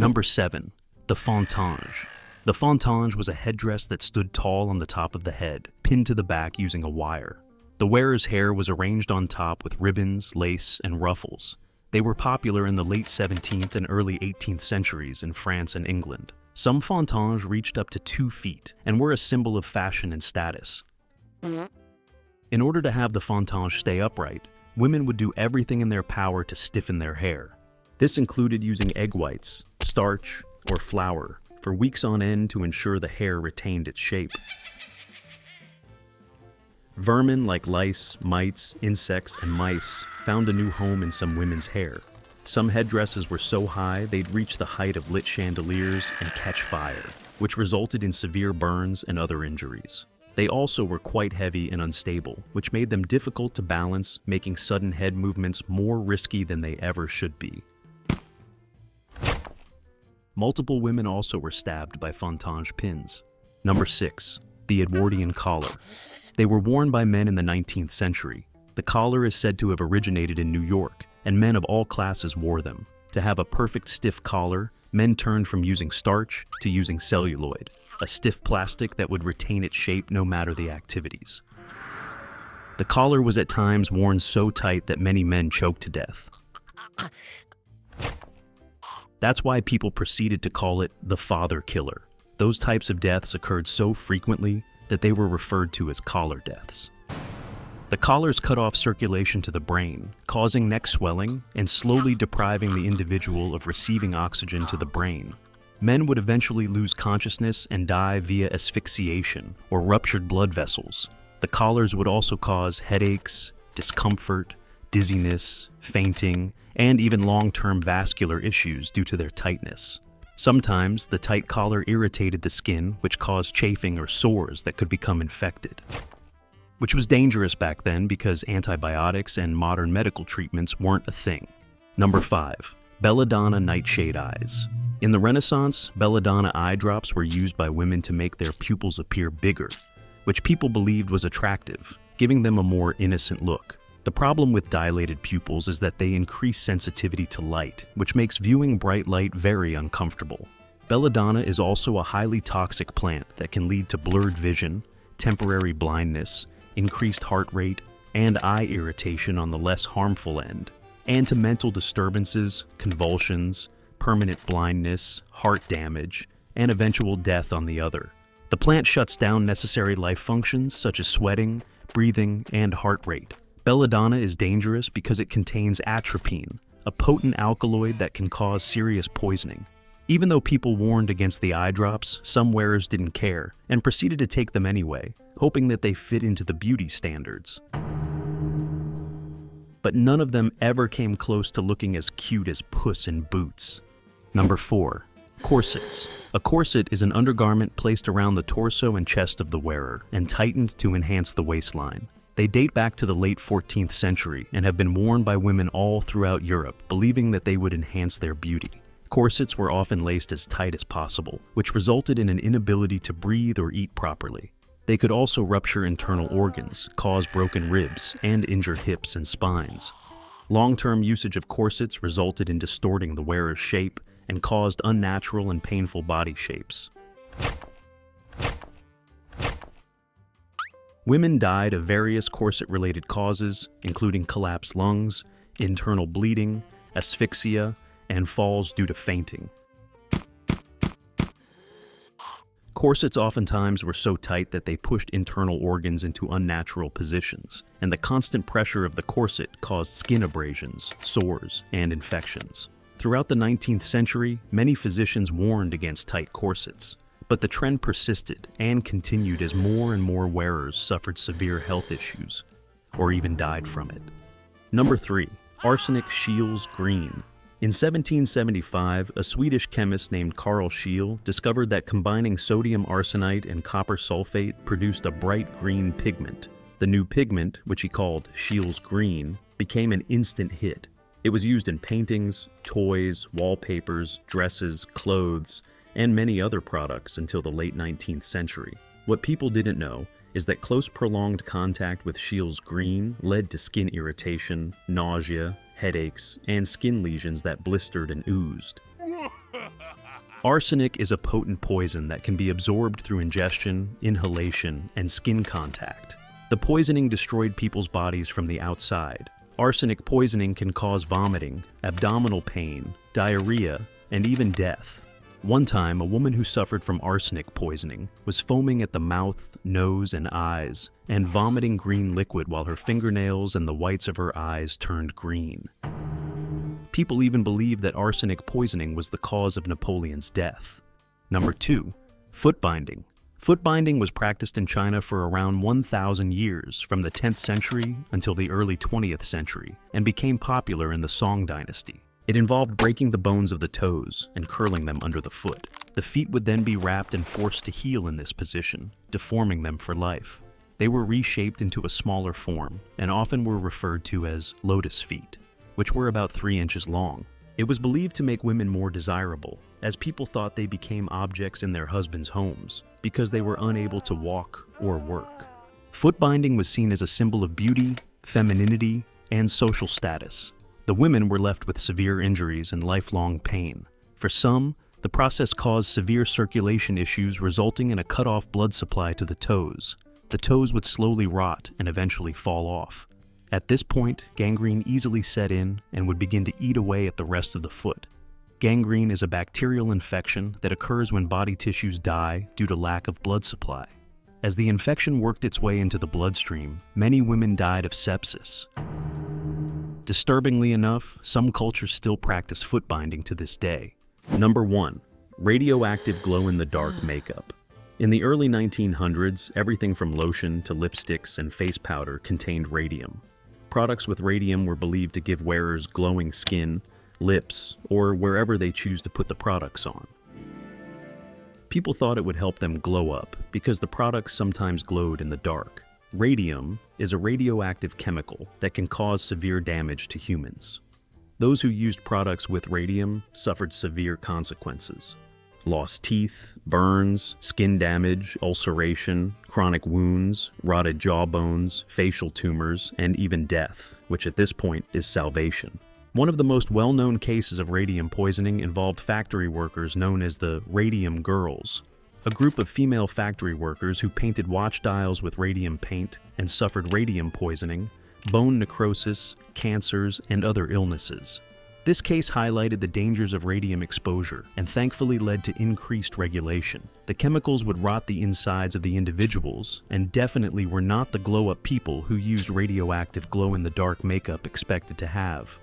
Number 7. The Fontange. The Fontange was a headdress that stood tall on the top of the head, pinned to the back using a wire. The wearer's hair was arranged on top with ribbons, lace, and ruffles. They were popular in the late 17th and early 18th centuries in France and England. Some Fontanges reached up to 2 feet and were a symbol of fashion and status. In order to have the Fontange stay upright, women would do everything in their power to stiffen their hair. This included using egg whites, starch, or flour for weeks on end to ensure the hair retained its shape. Vermin like lice, mites, insects, and mice found a new home in some women's hair. Some headdresses were so high they'd reach the height of lit chandeliers and catch fire, which resulted in severe burns and other injuries. They also were quite heavy and unstable, which made them difficult to balance, making sudden head movements more risky than they ever should be. Multiple women also were stabbed by Fontange pins. Number 6. The Edwardian Collar. They were worn by men in the 19th century. The collar is said to have originated in New York, and men of all classes wore them. To have a perfect stiff collar, men turned from using starch to using celluloid, a stiff plastic that would retain its shape no matter the activities. The collar was at times worn so tight that many men choked to death. That's why people proceeded to call it the father killer. Those types of deaths occurred so frequently that they were referred to as collar deaths. The collars cut off circulation to the brain, causing neck swelling and slowly depriving the individual of receiving oxygen to the brain. Men would eventually lose consciousness and die via asphyxiation or ruptured blood vessels. The collars would also cause headaches, discomfort, dizziness, fainting, and even long-term vascular issues due to their tightness. Sometimes, the tight collar irritated the skin, which caused chafing or sores that could become infected. Which was dangerous back then because antibiotics and modern medical treatments weren't a thing. Number 5. Belladonna Nightshade eyes. In the Renaissance, Belladonna eye drops were used by women to make their pupils appear bigger, which people believed was attractive, giving them a more innocent look. The problem with dilated pupils is that they increase sensitivity to light, which makes viewing bright light very uncomfortable. Belladonna is also a highly toxic plant that can lead to blurred vision, temporary blindness, increased heart rate, and eye irritation on the less harmful end, and to mental disturbances, convulsions, permanent blindness, heart damage, and eventual death on the other. The plant shuts down necessary life functions such as sweating, breathing, and heart rate. Belladonna is dangerous because it contains atropine, a potent alkaloid that can cause serious poisoning. Even though people warned against the eye drops, some wearers didn't care and proceeded to take them anyway, hoping that they fit into the beauty standards. But none of them ever came close to looking as cute as Puss in Boots. Number 4. Corsets. A corset is an undergarment placed around the torso and chest of the wearer and tightened to enhance the waistline. They date back to the late 14th century and have been worn by women all throughout Europe, believing that they would enhance their beauty. Corsets were often laced as tight as possible, which resulted in an inability to breathe or eat properly. They could also rupture internal organs, cause broken ribs, and injure hips and spines. Long-term usage of corsets resulted in distorting the wearer's shape and caused unnatural and painful body shapes. Women died of various corset-related causes, including collapsed lungs, internal bleeding, asphyxia, and falls due to fainting. Corsets oftentimes were so tight that they pushed internal organs into unnatural positions, and the constant pressure of the corset caused skin abrasions, sores, and infections. Throughout the 19th century, many physicians warned against tight corsets. But the trend persisted and continued as more and more wearers suffered severe health issues, or even died from it. Number 3. Arsenic Scheele's Green. In 1775, a Swedish chemist named Carl Scheele discovered that combining sodium arsenite and copper sulfate produced a bright green pigment. The new pigment, which he called Scheele's Green, became an instant hit. It was used in paintings, toys, wallpapers, dresses, clothes, and many other products until the late 19th century. What people didn't know is that close prolonged contact with Scheele's Green led to skin irritation, nausea, headaches, and skin lesions that blistered and oozed. Arsenic is a potent poison that can be absorbed through ingestion, inhalation, and skin contact. The poisoning destroyed people's bodies from the outside. Arsenic poisoning can cause vomiting, abdominal pain, diarrhea, and even death. One time, a woman who suffered from arsenic poisoning was foaming at the mouth, nose, and eyes, and vomiting green liquid while her fingernails and the whites of her eyes turned green. People even believed that arsenic poisoning was the cause of Napoleon's death. Number 2. Foot binding. Foot binding was practiced in China for around 1,000 years, from the 10th century until the early 20th century, and became popular in the Song dynasty. It involved breaking the bones of the toes and curling them under the foot. The feet would then be wrapped and forced to heel in this position, deforming them for life. They were reshaped into a smaller form, and often were referred to as lotus feet, which were about 3 inches long. It was believed to make women more desirable, as people thought they became objects in their husbands' homes because they were unable to walk or work. Foot binding was seen as a symbol of beauty, femininity, and social status. The women were left with severe injuries and lifelong pain. For some, the process caused severe circulation issues, resulting in a cut-off blood supply to the toes. The toes would slowly rot and eventually fall off. At this point, gangrene easily set in and would begin to eat away at the rest of the foot. Gangrene is a bacterial infection that occurs when body tissues die due to lack of blood supply. As the infection worked its way into the bloodstream, many women died of sepsis. Disturbingly enough, some cultures still practice foot binding to this day. Number 1. Radioactive glow-in-the-dark makeup. In the early 1900s, everything from lotion to lipsticks and face powder contained radium. Products with radium were believed to give wearers glowing skin, lips, or wherever they choose to put the products on. People thought it would help them glow up because the products sometimes glowed in the dark. Radium is a radioactive chemical that can cause severe damage to humans. Those who used products with radium suffered severe consequences. Lost teeth, burns, skin damage, ulceration, chronic wounds, rotted jawbones, facial tumors, and even death, which at this point is salvation. One of the most well-known cases of radium poisoning involved factory workers known as the Radium Girls, a group of female factory workers who painted watch dials with radium paint and suffered radium poisoning, bone necrosis, cancers, and other illnesses. This case highlighted the dangers of radium exposure and thankfully led to increased regulation. The chemicals would rot the insides of the individuals and definitely were not the glow-up people who used radioactive glow-in-the-dark makeup expected to have.